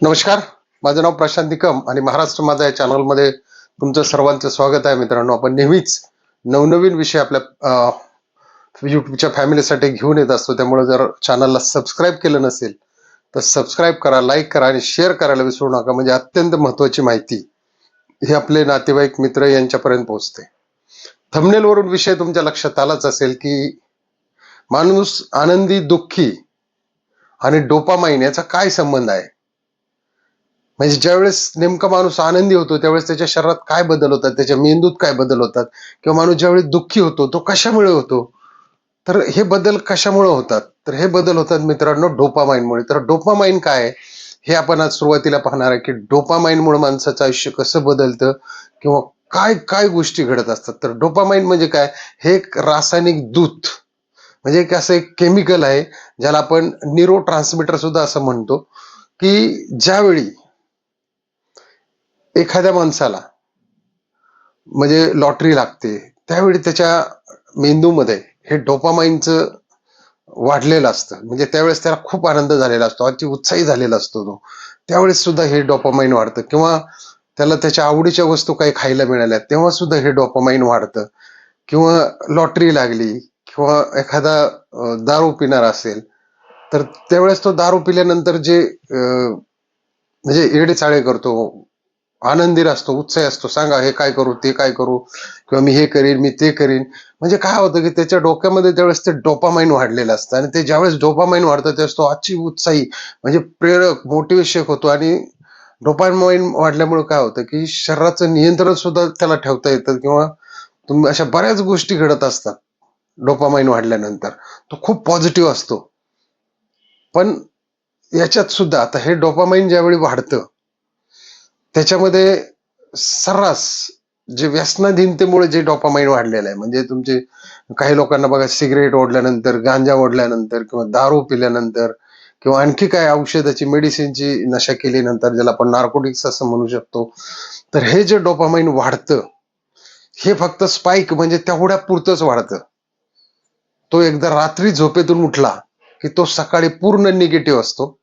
नमस्कार. माझं नाव प्रशांत निकम आणि महाराष्ट्र माझा या चॅनलमध्ये तुमचं सर्वांचं स्वागत आहे. मित्रांनो, आपण नेहमीच नवनवीन विषय आपल्या युट्यूबच्या फॅमिलीसाठी घेऊन येत असतो. त्यामुळे जर चॅनलला सबस्क्राईब केलं नसेल तर सबस्क्राईब करा, लाईक करा आणि शेअर करायला विसरू नका. म्हणजे अत्यंत महत्वाची माहिती ही आपले नातेवाईक मित्र यांच्यापर्यंत पोहोचते. थंबनेल वरून विषय तुमच्या लक्षात आलाच असेल की माणूस आनंदी, दुःखी आणि डोपामाइन याचा काय संबंध आहे. म्हणजे ज्यावेळेस नेमका माणूस आनंदी होतो त्यावेळेस त्याच्या शरीरात काय बदल होतात, त्याच्या मेंदूत काय बदल होतात, किंवा माणूस ज्यावेळी दुःखी होतो तो कशामुळे होतो. तर हे बदल कशामुळे होतात, तर हे बदल होतात मित्रांनो डोपामाइनमुळे. तर डोपामाइन काय आहे हे आपण आज सुरुवातीला पाहणार आहे की डोपामाइनमुळे माणसाचं आयुष्य कसं बदलतं किंवा काय काय गोष्टी घडत असतात. तर डोपामाइन म्हणजे काय, हे एक रासायनिक दूत, म्हणजे एक असं एक केमिकल आहे ज्याला आपण न्यूरो ट्रान्समीटर सुद्धा असं म्हणतो. की ज्यावेळी एखाद्या माणसाला म्हणजे लॉटरी लागते त्यावेळी त्याच्या मेंदूमध्ये हे डोपामाइनचं वाढलेलं असतं. म्हणजे त्यावेळेस त्याला खूप आनंद झालेला असतो, अति उत्साही झालेला असतो तो. त्यावेळेस सुद्धा हे डोपामाइन वाढतं. किंवा त्याला त्याच्या आवडीच्या वस्तू काही खायला मिळाल्या तेव्हा सुद्धा हे डोपामाइन वाढतं. किंवा लॉटरी लागली किंवा एखादा दारू पिणारा असेल तर त्यावेळेस तो दारू पिल्यानंतर जे म्हणजे येडेचाळे करतो, आनंदी असतो, उत्साही असतो, सांगा हे काय करू, ते काय करू, किंवा मी हे करीन, मी ते करीन. म्हणजे काय होतं की त्याच्या डोक्यामध्ये त्यावेळेस ते डोपामाइन वाढलेलं असतं आणि ते ज्यावेळेस डोपामाइन वाढतं त्यावेळेस तो अति उत्साही म्हणजे प्रेरक, मोटिवेशक होतो. आणि डोपामाइन वाढल्यामुळे काय होतं की शरीराचं नियंत्रण सुद्धा त्याला ठेवता येतं. किंवा तुम्ही अशा बऱ्याच गोष्टी घडत असतात डोपामाइन वाढल्यानंतर. तो खूप पॉझिटिव्ह असतो. पण याच्यात सुद्धा आता हे डोपामाइन ज्यावेळी वाढतं त्याच्यामध्ये सर्रास जे व्यसनाधीनतेमुळे जे डोपामाइन वाढलेलं आहे, म्हणजे तुमचे काही लोकांना बघा सिगरेट ओढल्यानंतर, गांजा ओढल्यानंतर किंवा दारू पिल्यानंतर किंवा आणखी काय औषधाची मेडिसिनची नशा केल्यानंतर, ज्याला आपण नार्कोटिक्स असं म्हणू शकतो. तर हे जे डोपामाइन वाढतं हे फक्त स्पाइक म्हणजे तेवढ्या पुरतच वाढतं. तो एकदा रात्री झोपेतून उठला की तो सकाळी पूर्ण निगेटिव्ह असतो.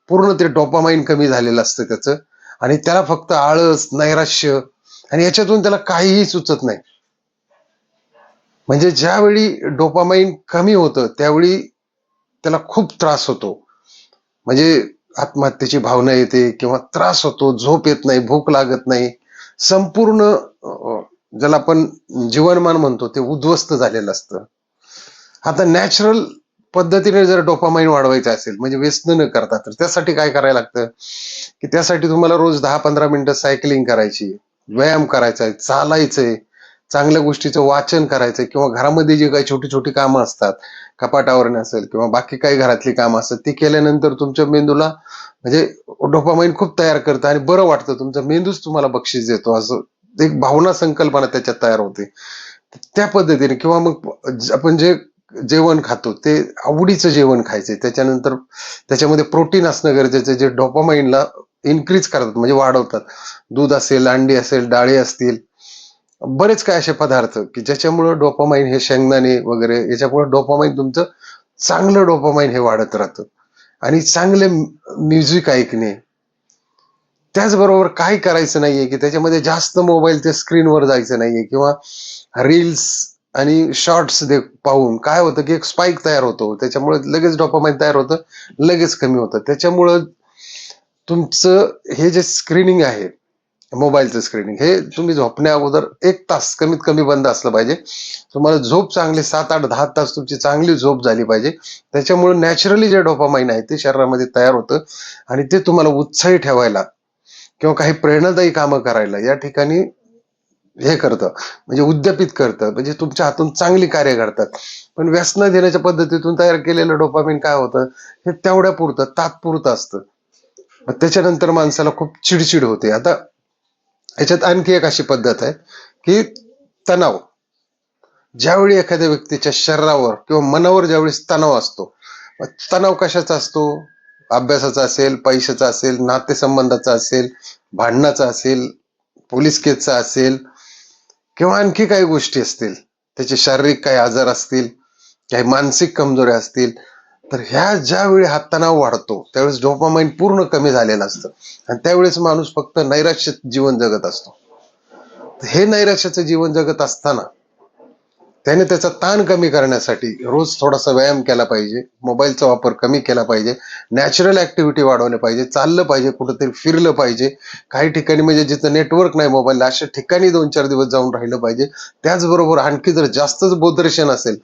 पूर्ण ते डोपामाइन कमी झालेलं असतं त्याचं. आणि त्याला फक्त आळस, नैराश्य आणि याच्यातून त्याला काहीही सुचत नाही. म्हणजे ज्यावेळी डोपामाइन कमी होतं त्यावेळी त्याला खूप त्रास होतो. म्हणजे आत्महत्येची भावना येते किंवा त्रास होतो, झोप येत नाही, भूक लागत नाही, संपूर्ण ज्याला आपण जीवनमान म्हणतो ते उद्ध्वस्त झालेलं असतं. आता नॅचरल पद्धतीने जर डोपामाइन वाढवायचं असेल म्हणजे व्यसन न करता, तर त्यासाठी काय करायला लागतं की त्यासाठी तुम्हाला रोज 10-15 मिनिटं सायकलिंग करायची, व्यायाम करायचा आहे, चालायचंय, चांगल्या गोष्टीचं वाचन करायचंय, किंवा घरामध्ये जी काही छोटी छोटी कामं असतात, कपाटावरणी असेल किंवा बाकी काही घरातली कामं असतात, ती केल्यानंतर तुमच्या मेंदूला म्हणजे डोपामाइन खूप तयार करतं आणि बरं वाटतं. तुमचा मेंदूच तुम्हाला बक्षीस देतो, असं एक भावना संकल्पना त्याच्यात तयार होते. त्या पद्धतीने. किंवा मग आपण जे जेवण खातो ते आवडीचं जेवण खायचंय, त्याच्यानंतर त्याच्यामध्ये प्रोटीन असणं गरजेचं, जे डोपामाइनला इन्क्रीज करतात म्हणजे वाढवतात. दूध असेल, अंडी असेल, डाळी असतील, बरेच काय असे पदार्थ की ज्याच्यामुळे डोपामाइन, हे शेंगदाणे वगैरे, याच्यामुळे डोपामाइन तुमचं चांगलं डोपामाइन हे वाढत राहतं. आणि चांगले म्युझिक ऐकणे. त्याचबरोबर काय करायचं नाहीये की त्याच्यामध्ये जास्त मोबाईलच्या स्क्रीनवर जायचं नाहीये, किंवा रील्स आणि शॉर्ट्स पाहून काय होतं की एक स्पाइक तयार होतो, त्याच्यामुळे लगेच डोपामाइन तयार होतं, लगेच कमी होतं. त्याच्यामुळं तुमचं हे जे स्क्रीनिंग आहे, मोबाईलचं स्क्रीनिंग, हे तुम्ही झोपण्या अगोदर 1 तास कमीत कमी बंद असलं पाहिजे. तुम्हाला झोप चांगली 7-8-10 तास तुमची चांगली झोप झाली पाहिजे. त्याच्यामुळे नॅचरली जे डोपामाइन आहे ते शरीरामध्ये तयार होतं आणि ते तुम्हाला उत्साही ठेवायला किंवा काही प्रेरणादायी कामं करायला या ठिकाणी हे करतं, म्हणजे उद्दीपित करतं, म्हणजे तुमच्या हातून चांगली कार्य करतात. पण व्यसन देण्याच्या पद्धतीतून तयार केलेलं डोपामाइन काय होतं, हे तेवढ्या पुरतं, तात्पुरतं असतं. त्याच्यानंतर माणसाला खूप चिडचिड होते. आता याच्यात आणखी एक अशी पद्धत आहे की तणाव. ज्यावेळी एखाद्या व्यक्तीच्या शरीरावर किंवा मनावर ज्यावेळेस तणाव असतो, तणाव कशाचा असतो, अभ्यासाचा असेल, पैशाचा असेल, नातेसंबंधाचा असेल, भांडणाचा असेल, पोलीस केसचा असेल, किंवा आणखी काही गोष्टी असतील, त्याचे शारीरिक काही आजार असतील, काही मानसिक कमजोऱ्या असतील, तर ह्या ज्यावेळी हा तणाव वाढतो त्यावेळेस डोपामाइन पूर्ण कमी झालेलं असतं आणि त्यावेळेस माणूस फक्त नैराश्य जीवन जगत असतो. हे नैराश्याचं जीवन जगत असताना त्याने त्याचा ताण कमी करण्यासाठी रोज थोडासा व्यायाम केला पाहिजे, मोबाईलचा वापर कमी केला पाहिजे, नॅचरल ऍक्टिव्हिटी वाढवल्या पाहिजे, चाललं पाहिजे, कुठेतरी फिरलं पाहिजे. काही ठिकाणी म्हणजे जिथं नेटवर्क नाही मोबाईलला अशा ठिकाणी 2-4 दिवस जाऊन राहिलं पाहिजे. त्याचबरोबर आणखी जर जास्तच बोधरेशन असेल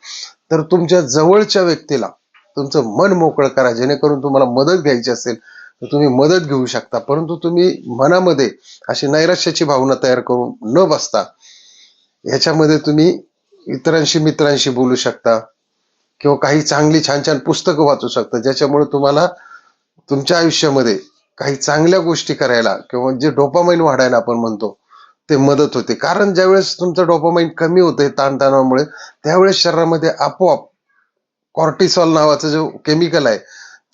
तर तुमच्या जवळच्या व्यक्तीला तुमचं मन मोकळं करा, जेणेकरून तुम्हाला मदत घ्यायची असेल तर तुम्ही मदत घेऊ शकता. परंतु तुम्ही मनामध्ये अशी नैराश्याची भावना तयार करून न बसता ह्याच्यामध्ये तुम्ही इतरांशी मित्रांशी बोलू शकता किंवा काही चांगली छान छान पुस्तकं वाचू शकता, ज्याच्यामुळे तुम्हाला तुमच्या आयुष्यामध्ये काही चांगल्या गोष्टी करायला किंवा जे डोपामाइन वाढायला आपण म्हणतो ते मदत होते. कारण ज्यावेळेस तुमचं डोपामाइन कमी होतंय ताणतणावामुळे त्यावेळेस शरीरामध्ये आपोआप कॉर्टिसॉल नावाचं जो केमिकल आहे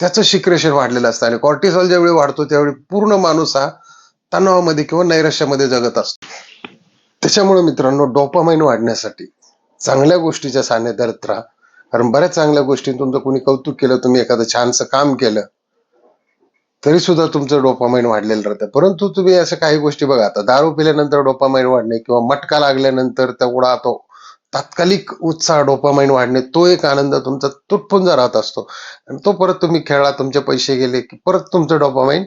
त्याचं सिक्रेशन वाढलेलं असतं आणि कॉर्टिसॉल ज्यावेळी वाढतो त्यावेळी पूर्ण माणूस हा तणावामध्ये किंवा नैराश्यामध्ये जगत असतो. त्याच्यामुळे मित्रांनो डोपामाइन वाढण्यासाठी चांगल्या गोष्टीच्या सान्निध्यात राहा. कारण बऱ्याच चांगल्या गोष्टी तुमचं कोणी कौतुक केलं, तुम्ही एखादं छानसं काम केलं तरी सुद्धा तुमचं डोपामाइन वाढलेलं राहतं. परंतु तुम्ही असं काही गोष्टी बघा, आता दारू पिल्यानंतर डोपामाइन वाढणे किंवा मटका लागल्यानंतर तेवढा तो तात्कालिक उत्साह डोपामाइन वाढणे, तो एक आनंद तुमचा तुटपुंजा राहत असतो आणि तो परत तुम्ही खेळला, तुमचे पैसे गेले की परत तुमचं डोपामाइन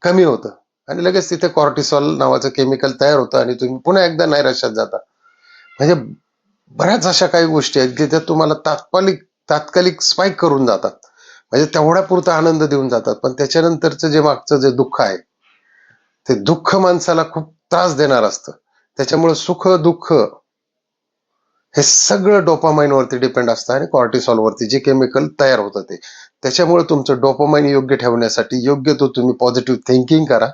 कमी होतं आणि लगेच तिथे कॉर्टिसॉल नावाचं केमिकल तयार होतं आणि तुम्ही पुन्हा एकदा नैराश्यात जाता. म्हणजे बऱ्याच अशा काही गोष्टी आहेत की त्या तुम्हाला तात्कालिक स्पाइक करून जातात, म्हणजे तेवढ्यापुरता आनंद देऊन जातात, पण त्याच्यानंतरचं जे मागचं जे दुःख आहे ते दुःख माणसाला खूप त्रास देणार असतं. त्याच्यामुळे सुख दुःख हे सगळं डोपामाइन वरती डिपेंड असतं आणि कॉर्टिसॉल वरती जे केमिकल तयार होतं ते. त्याच्यामुळे तुमचं डोपामाइन योग्य ठेवण्यासाठी योग्य तो तुम्ही पॉझिटिव्ह थिंकिंग करा,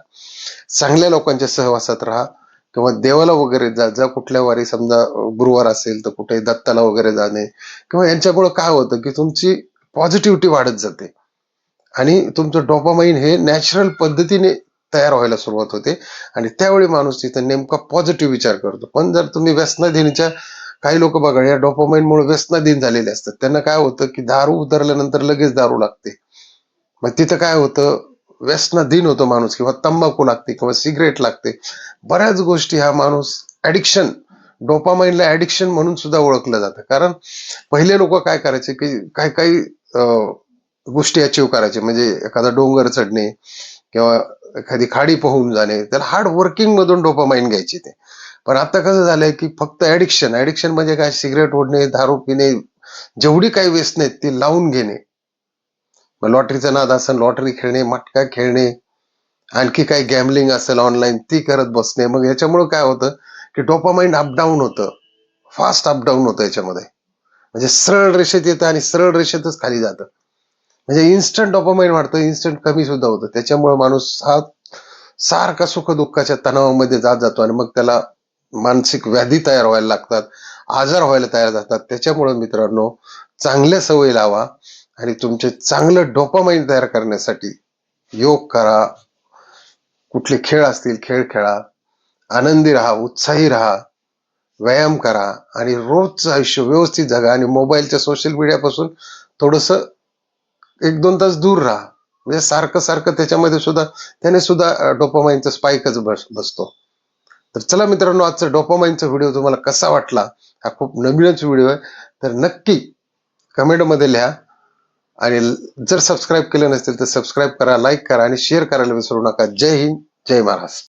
चांगल्या लोकांच्या सहवासात राहा किंवा देवाला वगैरे जा. जा कुठल्या वारी समजा गुरुवार असेल तर कुठे दत्ताला वगैरे जाणे किंवा यांच्यामुळे काय होतं की तुमची पॉझिटिव्हिटी वाढत जाते आणि तुमचं डोपामाइन हे नॅचरल पद्धतीने तयार व्हायला सुरुवात होते आणि त्यावेळी माणूस तिथं नेमका पॉझिटिव्ह विचार करतो. पण जर तुम्ही व्यसनाधीनच्या काही लोक बघा या डोपामाइनमुळे व्यसनाधीन झालेले असतात, त्यांना काय होतं की दारू उतरल्यानंतर लगेच दारू लागते. मग तिथं काय होतं, व्यसनाधीन होतो माणूस किंवा तंबाखू लागते किंवा सिगरेट लागते. बऱ्याच गोष्टी हा माणूस ऍडिक्शन, डोपामाइनला ऍडिक्शन म्हणून सुद्धा ओळखलं जातं. कारण पहिले लोक काय करायचे की काही काही गोष्टी अचीव करायचे, म्हणजे एखादा डोंगर चढणे किंवा एखादी खाडी पोहून जाणे, त्याला हार्ड वर्किंग मधून डोपामाइन घ्यायचे ते. पण आता कसं झालंय की फक्त ऍडिक्शन, ऍडिक्शन म्हणजे काय, सिगरेट ओढणे, दारू पिणे, जेवढी काही व्यसने आहेत ती लावून घेणे. मग लॉटरीचा नाद असेल लॉटरी खेळणे, मटका खेळणे, आणखी काही गॅमलिंग असेल ऑनलाईन ती करत बसणे. मग याच्यामुळे काय होतं की डोपामाइन अपडाऊन होतं, फास्ट अपडाऊन होतं याच्यामध्ये. म्हणजे सरळ रेषेत येतं आणि सरळ रेषेतच खाली जातं. म्हणजे इन्स्टंट डोपामाइन वाढतं, इन्स्टंट कमी सुद्धा होतं. त्याच्यामुळे माणूस हा सारखा सुख दुःखाच्या तणावामध्ये जात जातो आणि मग त्याला मानसिक व्याधी तयार व्हायला लागतात, आजार व्हायला तयार जातात. त्याच्यामुळे मित्रांनो चांगल्या सवयी लावा आणि तुमचे चांगलं डोपामाइन तयार करण्यासाठी योग करा, कुठले खेळ असतील खेळ खेळा, आनंदी राहा, उत्साही राहा, व्यायाम करा आणि रोजचं आयुष्य व्यवस्थित जगा आणि मोबाईलच्या सोशल मीडियापासून थोडस 1-2 तास दूर राहा. म्हणजे सारखं सारखं त्याच्यामध्ये सुद्धा त्याने सुद्धा डोपामाइनचा स्पाइकच बसतो. तर चला मित्रांनो, आजचा डोपामाइनचा व्हिडिओ तुम्हाला कसा वाटला, हा खूप नवीनच व्हिडिओ आहे, तर नक्की कमेंटमध्ये लिहा आणि जर सबस्क्राईब केलं नसेल तर सबस्क्राईब करा, लाईक करा आणि शेअर करायला विसरू नका. जय हिंद, जय महाराष्ट्र.